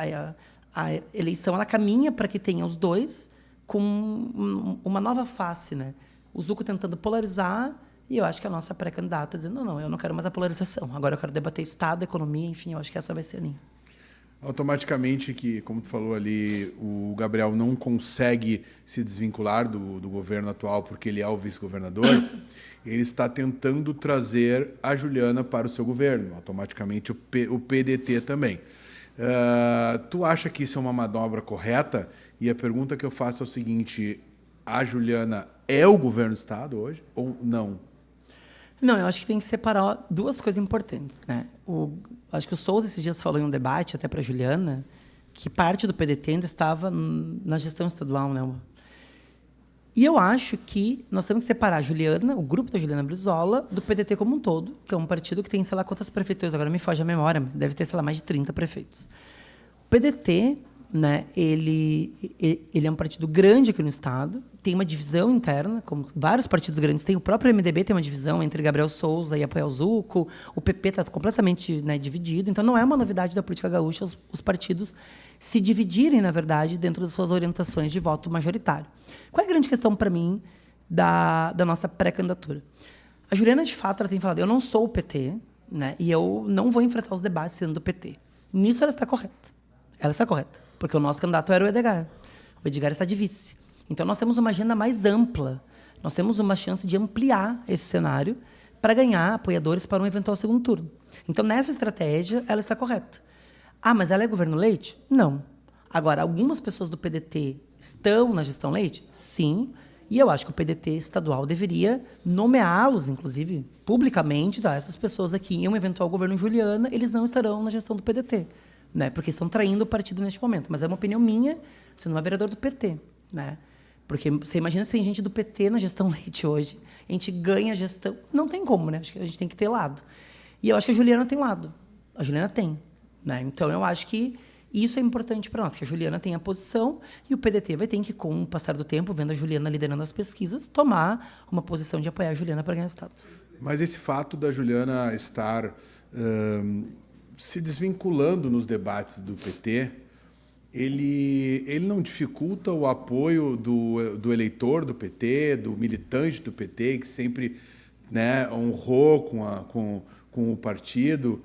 a eleição ela caminha para que tenha os dois com uma nova face, né? O Zucco tentando polarizar e eu acho que a nossa pré-candidata dizendo não, eu não quero mais a polarização. Agora eu quero debater Estado, economia, enfim, eu acho que essa vai ser a linha. Automaticamente que, como tu falou ali, o Gabriel não consegue se desvincular do governo atual porque ele é o vice-governador, ele está tentando trazer a Juliana para o seu governo, automaticamente o PDT também. Tu acha que isso é uma manobra correta? E a pergunta que eu faço é o seguinte, a Juliana é o governo do Estado hoje ou não? Não, eu acho que tem que separar 2 coisas importantes, né? Acho que o Souza esses dias falou em um debate, até para a Juliana, que parte do PDT ainda estava na gestão estadual, né? E eu acho que nós temos que separar a Juliana, o grupo da Juliana Brizola, do PDT como um todo, que é um partido que tem, sei lá, quantas prefeituras, agora me foge a memória, mas deve ter, sei lá, mais de 30 prefeitos. O PDT, né, ele é um partido grande aqui no Estado, tem uma divisão interna, como vários partidos grandes têm. O próprio MDB tem uma divisão entre Gabriel Souza e apoiar o Zucco. O PP está completamente, né, dividido. Então, não é uma novidade da política gaúcha os partidos se dividirem, na verdade, dentro das suas orientações de voto majoritário. Qual é a grande questão, para mim, da nossa pré-candidatura? A Juliana, de fato, ela tem falado, eu não sou o PT, né, e eu não vou enfrentar os debates sendo do PT. Nisso ela está correta. Ela está correta, porque o nosso candidato era o Edgar. O Edgar está de vice. Então, nós temos uma agenda mais ampla. Nós temos uma chance de ampliar esse cenário para ganhar apoiadores para um eventual segundo turno. Então, nessa estratégia, ela está correta. Ah, mas ela é governo Leite? Não. Agora, algumas pessoas do PDT estão na gestão Leite? Sim. E eu acho que o PDT estadual deveria nomeá-los, inclusive, publicamente, tá? Essas pessoas aqui, em um eventual governo Juliana, eles não estarão na gestão do PDT, né? Porque estão traindo o partido neste momento. Mas é uma opinião minha, você não é vereador do PT, né? Porque você imagina se tem gente do PT na gestão Leite hoje, a gente ganha a gestão... Não tem como, né? Acho que a gente tem que ter lado. E eu acho que a Juliana tem lado. A Juliana tem, né? Então, eu acho que isso é importante para nós, que a Juliana tenha posição e o PDT vai ter que, com o passar do tempo, vendo a Juliana liderando as pesquisas, tomar uma posição de apoiar a Juliana para ganhar o Estado. Mas esse fato da Juliana estar se desvinculando nos debates do PT, ele não dificulta o apoio do eleitor do PT, do militante do PT, que sempre, né, honrou com o partido?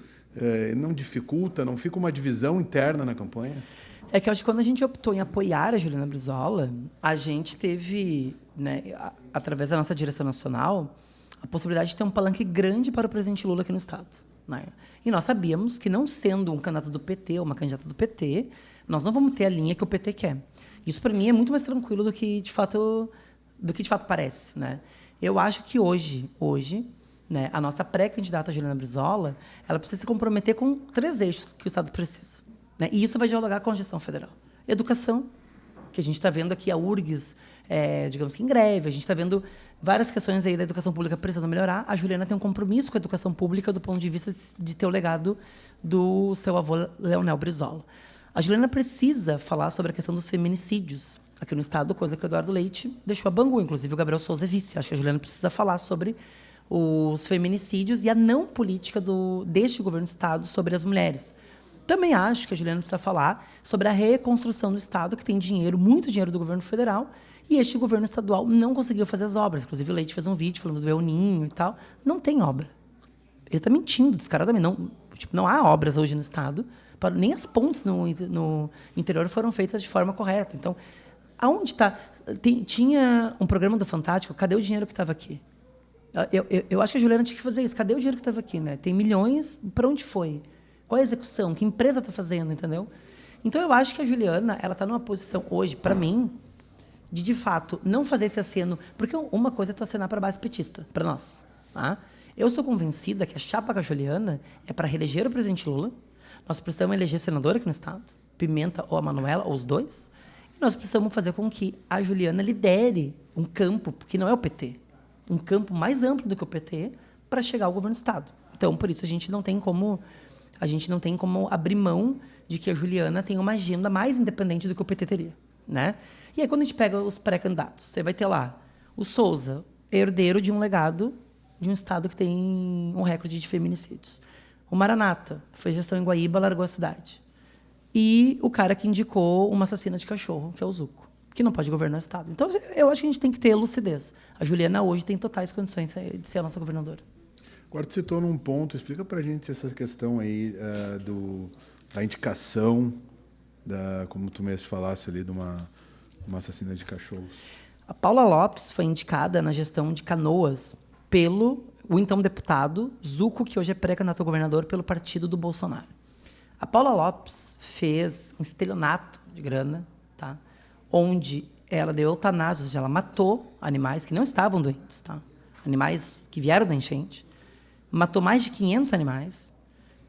Não dificulta, não fica uma divisão interna na campanha? É que eu acho que quando a gente optou em apoiar a Juliana Brizola, a gente teve, né, através da nossa direção nacional, a possibilidade de ter um palanque grande para o presidente Lula aqui no Estado, né? E nós sabíamos que, não sendo um candidato do PT ou uma candidata do PT, nós não vamos ter a linha que o PT quer. Isso, para mim, é muito mais tranquilo do que de fato parece, né? Eu acho que hoje, né, a nossa pré-candidata Juliana Brizola, ela precisa se comprometer com 3 eixos que o Estado precisa, né? E isso vai dialogar com a gestão federal. Educação, que a gente está vendo aqui a URGS, digamos que em greve, a gente está vendo várias questões aí da educação pública precisando melhorar. A Juliana tem um compromisso com a educação pública do ponto de vista de ter o legado do seu avô Leonel Brizola. A Juliana precisa falar sobre a questão dos feminicídios aqui no Estado, coisa que o Eduardo Leite deixou a bangu, inclusive o Gabriel Souza é vice. Acho que a Juliana precisa falar sobre os feminicídios e a não política deste governo do Estado sobre as mulheres. Também acho que a Juliana precisa falar sobre a reconstrução do Estado, que tem dinheiro, muito dinheiro do governo federal, e este governo estadual não conseguiu fazer as obras. Inclusive, o Leite fez um vídeo falando do El Ninho e tal. Não tem obra. Ele está mentindo descaradamente. Não há obras hoje no Estado. Nem as pontes no interior foram feitas de forma correta. Então, aonde está? Tinha um programa do Fantástico, cadê o dinheiro que estava aqui? Eu acho que a Juliana tinha que fazer isso. Cadê o dinheiro que estava aqui, né? Tem milhões, para onde foi? Qual é a execução? Que empresa está fazendo, entendeu? Então, eu acho que a Juliana, ela está numa posição hoje, para mim, de fato, não fazer esse aceno, porque uma coisa é tu acenar para a base petista, para nós. Tá? Eu sou convencida que a chapa com a Juliana é para reeleger o presidente Lula. Nós precisamos eleger senador aqui no Estado, Pimenta ou a Manuela, ou os dois. E nós precisamos fazer com que a Juliana lidere um campo, que não é o PT, um campo mais amplo do que o PT, para chegar ao governo do Estado. Então, por isso, a gente não tem como abrir mão de que a Juliana tem uma agenda mais independente do que o PT teria, né? E aí, quando a gente pega os pré-candidatos, você vai ter lá o Souza, herdeiro de um legado de um Estado que tem um recorde de feminicídios. O Maranata, fez gestão em Guaíba, largou a cidade. E o cara que indicou uma assassina de cachorro, que é o Zuco, que não pode governar o Estado. Então, eu acho que a gente tem que ter lucidez. A Juliana hoje tem totais condições de ser a nossa governadora. Agora, tu citou num ponto, explica pra gente essa questão aí da indicação, como tu mesmo falasse ali, de uma assassina de cachorros. A Paula Lopes foi indicada na gestão de Canoas pelo o então deputado Zuco, que hoje é pré-candidato a governador pelo partido do Bolsonaro. A Paula Lopes fez um estelionato de grana, tá? Onde ela deu eutanásia, ou seja, ela matou animais que não estavam doentes, tá? Animais que vieram da enchente, matou mais de 500 animais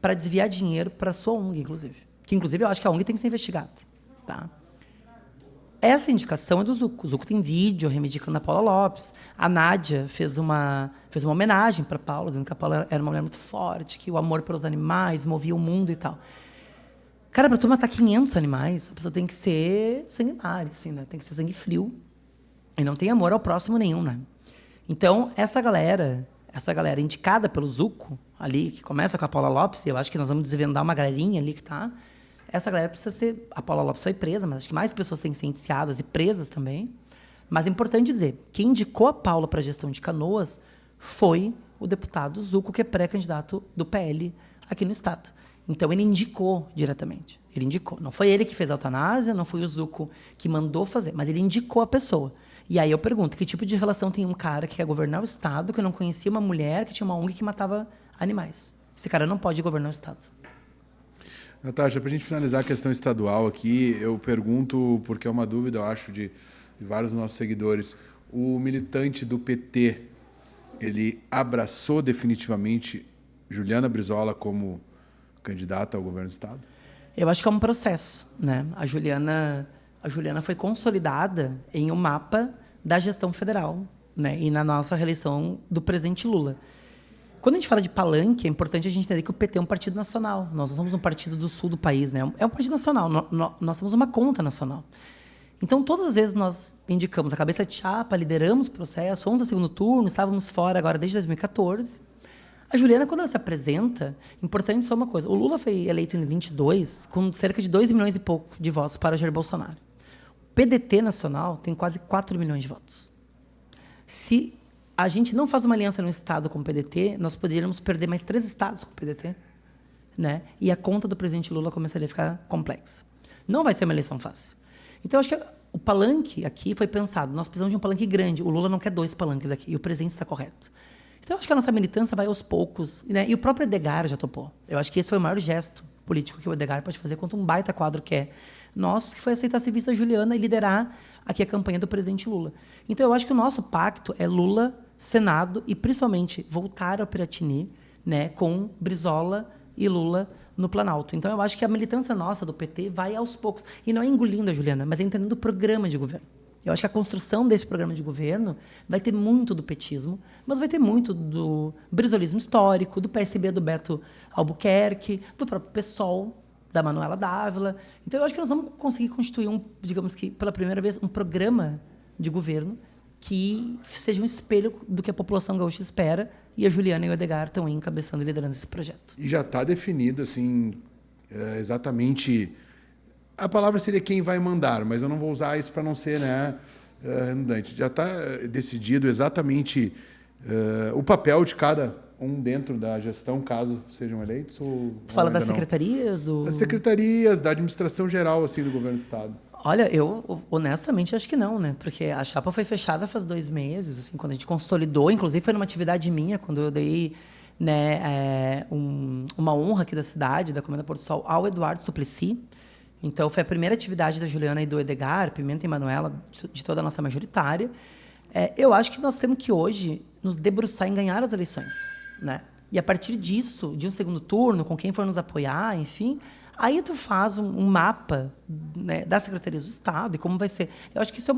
para desviar dinheiro para a sua ONG, inclusive. Que, inclusive, eu acho que a ONG tem que ser investigada, tá? Essa indicação é do Zuco. O Zuco tem vídeo reivindicando a Paula Lopes. A Nádia fez uma homenagem para a Paula, dizendo que a Paula era uma mulher muito forte, que o amor pelos animais movia o mundo e tal. Cara, para tu matar 500 animais, a pessoa tem que ser sanguinária, assim, né? Tem que ser sangue frio. E não tem amor ao próximo nenhum, né? Então, essa galera indicada pelo Zuco, ali, que começa com a Paula Lopes, e eu acho que nós vamos desvendar uma galerinha ali que tá... Essa galera precisa ser... A Paula Lopes foi presa, mas acho que mais pessoas têm que ser indiciadas e presas também. Mas é importante dizer, quem indicou a Paula para a gestão de Canoas foi o deputado Zuco, que é pré-candidato do PL aqui no Estado. Então, ele indicou diretamente. Ele indicou. Não foi ele que fez a eutanásia, não foi o Zuco que mandou fazer, mas ele indicou a pessoa. E aí eu pergunto, que tipo de relação tem um cara que quer governar o Estado, que não conhecia uma mulher que tinha uma ONG que matava animais? Esse cara não pode governar o Estado. Natasha, para a gente finalizar a questão estadual aqui, eu pergunto, porque é uma dúvida, eu acho, de vários dos nossos seguidores. o militante do PT, ele abraçou definitivamente Juliana Brizola como candidata ao governo do Estado? Eu acho que é um processo, né? A Juliana foi consolidada em um mapa da gestão federal, né? E na nossa reeleição do presidente Lula. Quando a gente fala de palanque, é importante a gente entender que o PT é um partido nacional. Nós não somos um partido do sul do país, né? É um partido nacional. Nós temos uma conta nacional. Então, todas as vezes nós indicamos a cabeça de chapa, lideramos o processo, fomos ao segundo turno, estávamos fora agora desde 2014. A Juliana, quando ela se apresenta, importante só uma coisa. O Lula foi eleito em 22 com cerca de 2 milhões e pouco de votos para Jair Bolsonaro. O PDT nacional tem quase 4 milhões de votos. Se a gente não faz uma aliança no Estado com o PDT, nós poderíamos perder mais 3 estados com o PDT, né? E a conta do presidente Lula começaria a ficar complexa. Não vai ser uma eleição fácil. Então, eu acho que o palanque aqui foi pensado. Nós precisamos de um palanque grande. O Lula não quer 2 palanques aqui, e o presidente está correto. Então, eu acho que a nossa militância vai aos poucos, né? E o próprio Edgar já topou. Eu acho que esse foi o maior gesto político que o Edgar pode fazer contra um baita quadro que é nosso, que foi aceitar ser vice da Juliana e liderar aqui a campanha do presidente Lula. Então, eu acho que o nosso pacto é Lula, Senado e, principalmente, voltar ao Piratini, né, com Brizola e Lula no Planalto. Então, eu acho que a militância nossa do PT vai aos poucos. E não é engolindo a Juliana, mas é entendendo o programa de governo. Eu acho que a construção desse programa de governo vai ter muito do petismo, mas vai ter muito do brizolismo histórico, do PSB do Beto Albuquerque, do próprio PSOL, da Manuela Dávila. Então, eu acho que nós vamos conseguir constituir, digamos que, pela primeira vez, um programa de governo que seja um espelho do que a população gaúcha espera, e a Juliana e o Edgar estão encabeçando e liderando esse projeto. E já está definido, assim, exatamente... A palavra seria quem vai mandar, mas eu não vou usar isso para não ser, né, redundante. Já está decidido exatamente o papel de cada um dentro da gestão, caso sejam eleitos? Tu fala das secretarias? Das secretarias, da administração geral assim, do governo do Estado. Olha, eu honestamente acho que não, né? Porque a chapa foi fechada faz 2 meses, assim, quando a gente consolidou. Inclusive foi numa atividade minha, quando eu dei, né, uma honra aqui da cidade, da Comenda Porto Sol, ao Eduardo Suplicy. Então, foi a primeira atividade da Juliana e do Edgar, Pimenta e Manuela, de toda a nossa majoritária. Eu acho que nós temos que, hoje, nos debruçar em ganhar as eleições, né? E, a partir disso, de um segundo turno, com quem for nos apoiar, enfim, aí tu faz um mapa, né, das secretarias do Estado e como vai ser. Eu acho que isso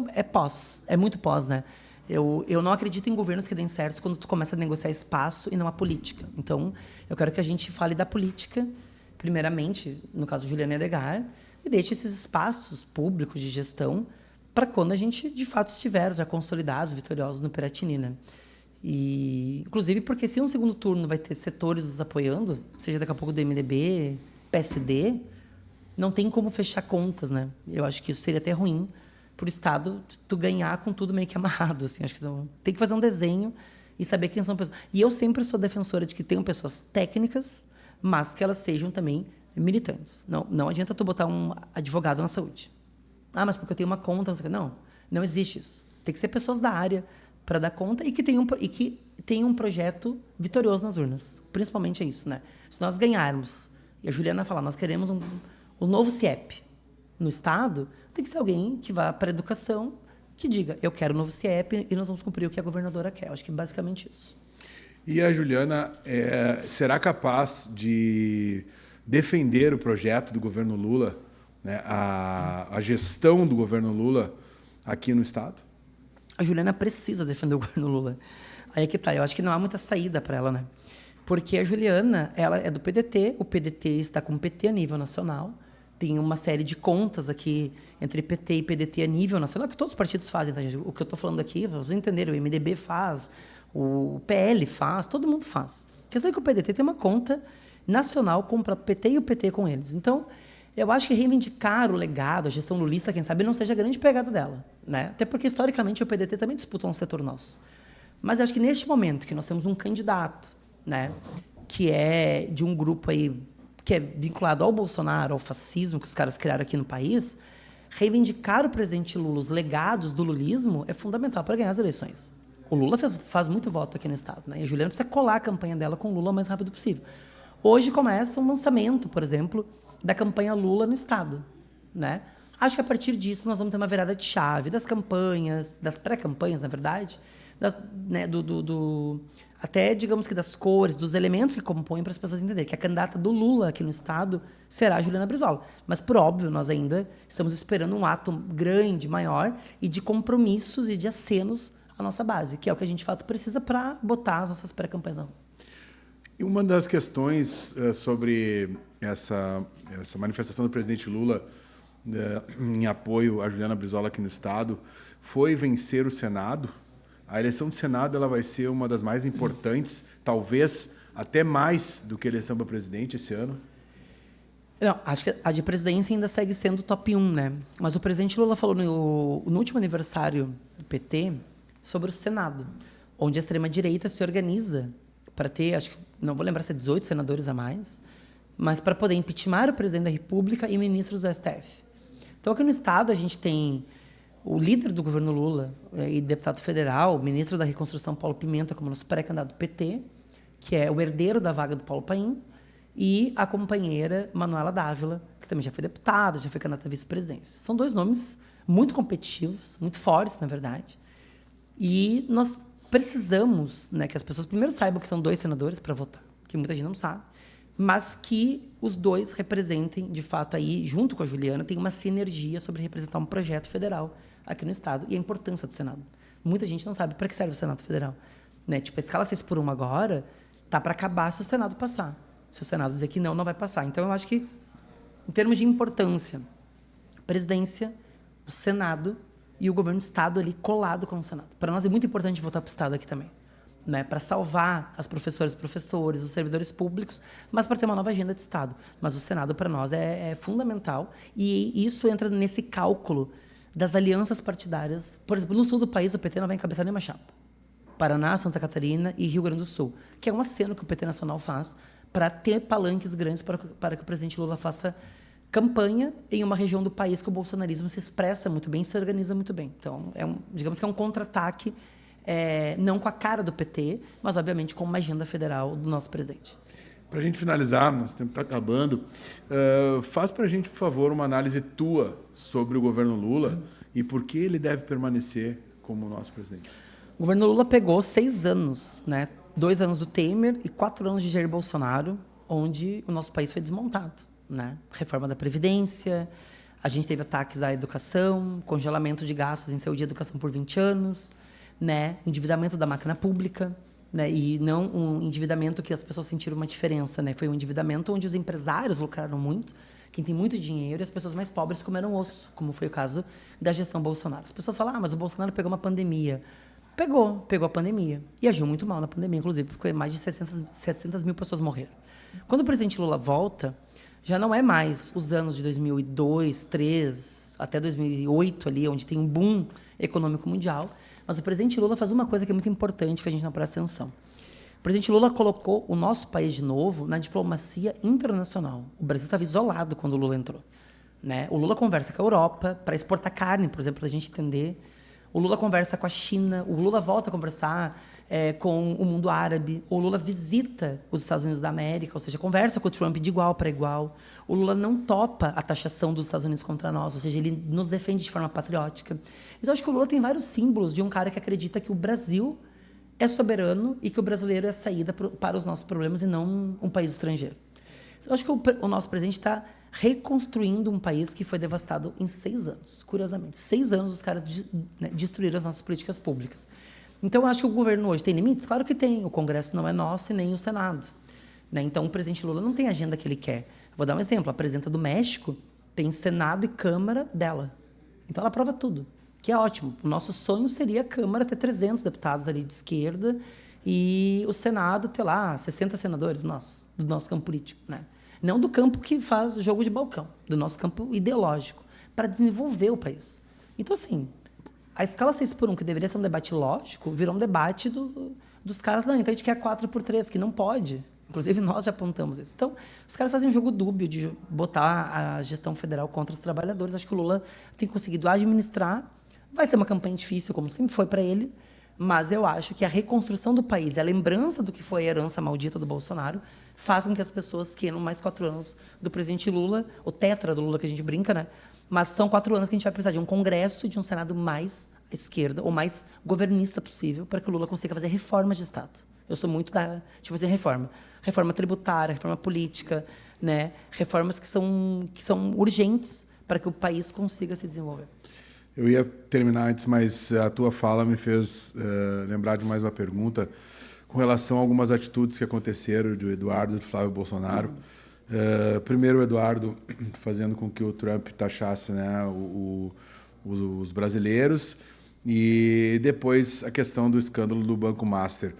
é muito pós, né? Eu não acredito em governos que deem certo quando tu começa a negociar espaço e não a política. Então, eu quero que a gente fale da política, primeiramente, no caso de Juliana e Edgar, e deixe esses espaços públicos de gestão para quando a gente, de fato, estiver já consolidados, vitoriosos no Piratini, né? E, inclusive, porque se um segundo turno vai ter setores nos apoiando, seja daqui a pouco do MDB, PSD, não tem como fechar contas, né? Eu acho que isso seria até ruim para o Estado tu ganhar com tudo meio que amarrado, assim. Acho que tem que fazer um desenho e saber quem são as pessoas. E eu sempre sou defensora de que tenham pessoas técnicas, mas que elas sejam também militantes. Não adianta tu botar um advogado na saúde. Ah, mas porque eu tenho uma conta, não sei o quê. Não existe isso. Tem que ser pessoas da área para dar conta e que tenham um projeto vitorioso nas urnas. Principalmente é isso, né? Se nós ganharmos, e a Juliana falar, nós queremos um novo CIEP no Estado, tem que ser alguém que vá para a educação, que diga, eu quero um novo CIEP e nós vamos cumprir o que a governadora quer. Eu acho que é basicamente isso. E a Juliana será capaz de defender o projeto do governo Lula, né, a gestão do governo Lula aqui no Estado? A Juliana precisa defender o governo Lula. Aí é que tá, eu acho que não há muita saída para ela, né? Porque a Juliana, ela é do PDT, o PDT está com o PT a nível nacional, tem uma série de contas aqui entre PT e PDT a nível nacional, que todos os partidos fazem, tá, gente? O que eu estou falando aqui, para vocês entenderem, o MDB faz, o PL faz, todo mundo faz. Quer dizer que o PDT tem uma conta nacional com o PT e o PT com eles. Então, eu acho que reivindicar o legado, a gestão lulista, quem sabe, não seja a grande pegada dela, né? Até porque, historicamente, o PDT também disputou um setor nosso. Mas eu acho que, neste momento, que nós temos um candidato, né, que é de um grupo aí, que é vinculado ao Bolsonaro, ao fascismo que os caras criaram aqui no país, reivindicar o presidente Lula, os legados do lulismo, é fundamental para ganhar as eleições. O Lula faz muito voto aqui no Estado, né? E a Juliana precisa colar a campanha dela com o Lula o mais rápido possível. Hoje começa um lançamento, por exemplo, da campanha Lula no Estado, né? Acho que a partir disso nós vamos ter uma virada de chave das campanhas, das pré-campanhas, na verdade, né, até, digamos que das cores, dos elementos que compõem, para as pessoas entenderem que a candidata do Lula aqui no Estado será a Juliana Brizola. Mas, por óbvio, nós ainda estamos esperando um ato grande, maior, e de compromissos e de acenos à nossa base, que é o que a gente, de fato, precisa para botar as nossas pré-campanhas na rua. E uma das questões sobre essa manifestação do presidente Lula em apoio à Juliana Brizola aqui no Estado foi vencer o Senado. A eleição do Senado ela vai ser uma das mais importantes, talvez até mais do que a eleição para presidente esse ano. Não, acho que a de presidência ainda segue sendo top 1, né? Mas o presidente Lula falou no último aniversário do PT sobre o Senado, onde a extrema-direita se organiza para ter, acho que, não vou lembrar se é 18 senadores a mais, mas para poder impeachment o presidente da República e ministros do STF. Então, aqui no Estado, a gente tem o líder do governo Lula e deputado federal, o ministro da Reconstrução, Paulo Pimenta, como nosso pré-candidato do PT, que é o herdeiro da vaga do Paulo Paim, e a companheira Manuela Dávila, que também já foi deputada, já foi candidata à vice-presidência. São dois nomes muito competitivos, muito fortes, na verdade. E nós precisamos, né, que as pessoas primeiro saibam que são dois senadores para votar, que muita gente não sabe, mas que os dois representem, de fato, aí, junto com a Juliana, tem uma sinergia sobre representar um projeto federal aqui no Estado e a importância do Senado. Muita gente não sabe para que serve o Senado Federal. Né? Tipo, a escala 6x1 agora tá para acabar se o Senado passar. Se o Senado dizer que não, não vai passar. Então, eu acho que, em termos de importância, presidência, o Senado e o governo do Estado ali colado com o Senado. Para nós é muito importante votar para o Estado aqui também. Né, para salvar as professoras e professores, os servidores públicos, mas para ter uma nova agenda de Estado. Mas o Senado, para nós, é fundamental e isso entra nesse cálculo das alianças partidárias. Por exemplo, no sul do país, o PT não vai encabeçar nenhuma chapa. Paraná, Santa Catarina e Rio Grande do Sul, que é um aceno que o PT Nacional faz para ter palanques grandes para que o presidente Lula faça campanha em uma região do país que o bolsonarismo se expressa muito bem, se organiza muito bem. Então, digamos que é um contra-ataque, não com a cara do PT, mas, obviamente, com uma agenda federal do nosso presidente. Para a gente finalizar, nosso tempo está acabando, faz para a gente, por favor, uma análise tua sobre o governo Lula e por que ele deve permanecer como nosso presidente. O governo Lula pegou 6 anos, né? 2 anos do Temer e 4 anos de Jair Bolsonaro, onde o nosso país foi desmontado. Né? Reforma da Previdência, a gente teve ataques à educação, congelamento de gastos em saúde e educação por 20 anos, né? Endividamento da máquina pública, né? E não um endividamento que as pessoas sentiram uma diferença, né? Foi um endividamento onde os empresários lucraram muito, quem tem muito dinheiro, e as pessoas mais pobres comeram osso, como foi o caso da gestão Bolsonaro. As pessoas falam, mas o Bolsonaro pegou uma pandemia. Pegou a pandemia e agiu muito mal na pandemia, inclusive, porque mais de 700 mil pessoas morreram. Quando o presidente Lula volta, já não é mais os anos de 2002, 2003, até 2008, ali, onde tem um boom econômico mundial. Mas o presidente Lula faz uma coisa que é muito importante, que a gente não presta atenção. O presidente Lula colocou o nosso país de novo na diplomacia internacional. O Brasil estava isolado quando o Lula entrou. Né? O Lula conversa com a Europa para exportar carne, por exemplo, para a gente entender. O Lula conversa com a China. O Lula volta a conversar com o mundo árabe. O Lula visita os Estados Unidos da América, ou seja, conversa com o Trump de igual para igual. O Lula não topa a taxação dos Estados Unidos contra nós, ou seja, ele nos defende de forma patriótica. Então, acho que o Lula tem vários símbolos de um cara que acredita que o Brasil é soberano e que o brasileiro é a saída para os nossos problemas e não um país estrangeiro. Eu acho que o nosso presidente está reconstruindo um país que foi devastado em 6 anos, curiosamente. 6 anos os caras destruíram as nossas políticas públicas. Então, eu acho que o governo hoje tem limites? Claro que tem. O Congresso não é nosso e nem o Senado. Né? Então, o presidente Lula não tem a agenda que ele quer. Vou dar um exemplo. A presidenta do México tem Senado e Câmara dela. Então, ela aprova tudo, que é ótimo. O nosso sonho seria a Câmara ter 300 deputados ali de esquerda e o Senado ter lá 60 senadores do nosso campo político. Né? Não do campo que faz jogo de balcão, do nosso campo ideológico, para desenvolver o país. Então, assim, a escala 6x1, que deveria ser um debate lógico, virou um debate dos caras lá. Então, a gente quer 4x3, que não pode. Inclusive, nós já apontamos isso. Então, os caras fazem um jogo dúbio de botar a gestão federal contra os trabalhadores. Acho que o Lula tem conseguido administrar. Vai ser uma campanha difícil, como sempre foi para ele, Mas eu acho que a reconstrução do país, a lembrança do que foi a herança maldita do Bolsonaro, faz com que as pessoas queiram mais 4 anos do presidente Lula, o tetra do Lula que a gente brinca, né? Mas são 4 anos que a gente vai precisar de um Congresso e de um Senado mais à esquerda, ou mais governista possível, para que o Lula consiga fazer reformas de Estado. Eu sou muito da, tipo assim, reforma. Reforma tributária, reforma política, né? Reformas que são urgentes para que o país consiga se desenvolver. Eu ia terminar antes, mas a tua fala me fez lembrar de mais uma pergunta com relação a algumas atitudes que aconteceram do Eduardo e do Flávio Bolsonaro. Primeiro, o Eduardo fazendo com que o Trump taxasse, né, os brasileiros, e depois a questão do escândalo do Banco Master.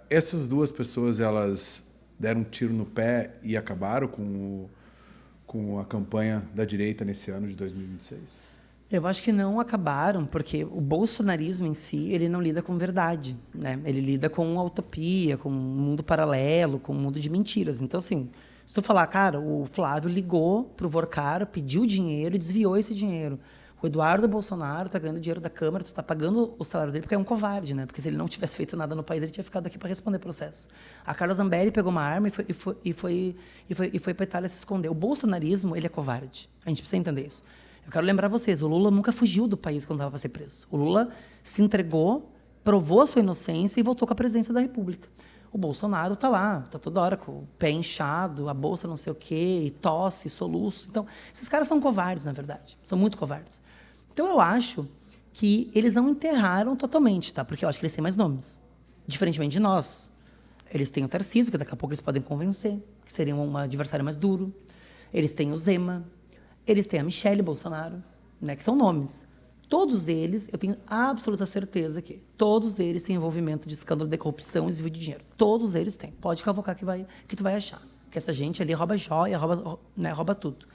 Essas duas pessoas, elas deram um tiro no pé e acabaram com a campanha da direita nesse ano de 2026? Eu acho que não acabaram, porque o bolsonarismo em si, ele não lida com verdade, né? Ele lida com uma utopia, com um mundo paralelo, com um mundo de mentiras. Então, assim, se tu falar, cara, o Flávio ligou pro Vorcara, pediu dinheiro e desviou esse dinheiro. O Eduardo Bolsonaro tá ganhando dinheiro da Câmara, tu tá pagando o salário dele porque é um covarde, né? Porque se ele não tivesse feito nada no país, ele tinha ficado aqui para responder processo. A Carla Zambelli pegou uma arma e foi para Itália se esconder. O bolsonarismo, ele é covarde. A gente precisa entender isso. Eu quero lembrar vocês, o Lula nunca fugiu do país quando estava para ser preso. O Lula se entregou, provou a sua inocência e voltou com a presidência da República. O Bolsonaro está lá, está toda hora com o pé inchado, a bolsa não sei o quê, e tosse, soluço. Então, esses caras são covardes, na verdade. São muito covardes. Então, eu acho que eles não enterraram totalmente, tá? Porque eu acho que eles têm mais nomes. Diferentemente de nós. Eles têm o Tarcísio, que daqui a pouco eles podem convencer, que seria um adversário mais duro. Eles têm o Zema. Eles têm a Michelle Bolsonaro, né, que são nomes. Todos eles, eu tenho absoluta certeza que todos eles têm envolvimento de escândalo de corrupção e desvio de dinheiro. Todos eles têm. Pode cavocar que tu vai achar. Que essa gente ali rouba joia, rouba tudo.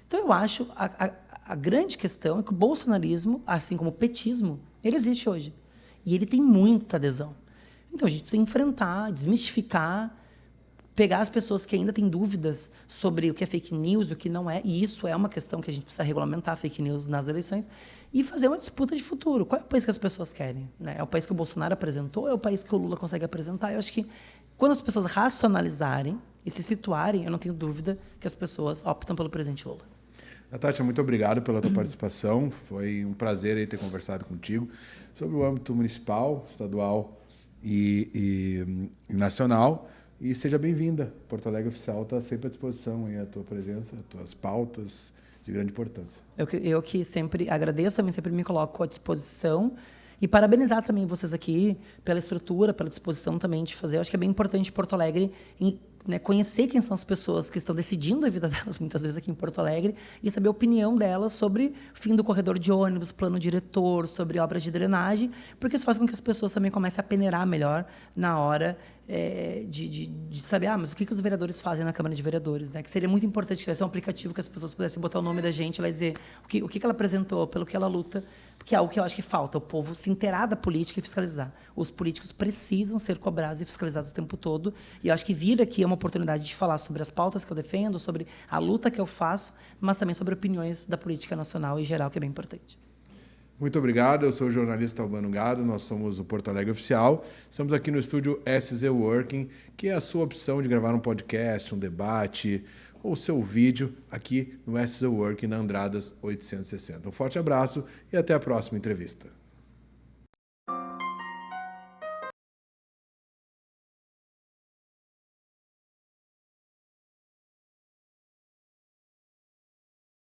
Então, eu acho a grande questão é que o bolsonarismo, assim como o petismo, ele existe hoje. E ele tem muita adesão. Então, a gente precisa enfrentar, desmistificar, pegar as pessoas que ainda têm dúvidas sobre o que é fake news, o que não é, e isso é uma questão que a gente precisa regulamentar, fake news nas eleições, e fazer uma disputa de futuro. Qual é o país que as pessoas querem? Né? É o país que o Bolsonaro apresentou ou é o país que o Lula consegue apresentar? Eu acho que quando as pessoas racionalizarem e se situarem, eu não tenho dúvida que as pessoas optam pelo presidente Lula. Natasha, muito obrigado pela tua participação. Foi um prazer aí ter conversado contigo sobre o âmbito municipal, estadual e nacional. E seja bem-vinda. Porto Alegre Oficial está sempre à disposição, aí, a tua presença, as tuas pautas de grande importância. Eu que sempre agradeço, também sempre me coloco à disposição. E parabenizar também vocês aqui pela estrutura, pela disposição também de fazer. Eu acho que é bem importante Porto Alegre, né, conhecer quem são as pessoas que estão decidindo a vida delas, muitas vezes aqui em Porto Alegre, e saber a opinião delas sobre fim do corredor de ônibus, plano diretor, sobre obras de drenagem, porque isso faz com que as pessoas também comecem a peneirar melhor na hora de saber, mas o que os vereadores fazem na Câmara de Vereadores, né? Que seria muito importante que tivesse um aplicativo que as pessoas pudessem botar o nome da gente lá e dizer o que ela apresentou, pelo que ela luta, porque é algo que eu acho que falta, o povo se inteirar da política e fiscalizar. Os políticos precisam ser cobrados e fiscalizados o tempo todo, e eu acho que vir aqui é uma oportunidade de falar sobre as pautas que eu defendo, sobre a luta que eu faço, mas também sobre opiniões da política nacional em geral, que é bem importante. Muito obrigado, eu sou o jornalista Albano Gado, nós somos o Porto Alegre Oficial, estamos aqui no estúdio SZ Working, que é a sua opção de gravar um podcast, um debate ou seu vídeo aqui no SZ Working na Andradas 860. Um forte abraço e até a próxima entrevista.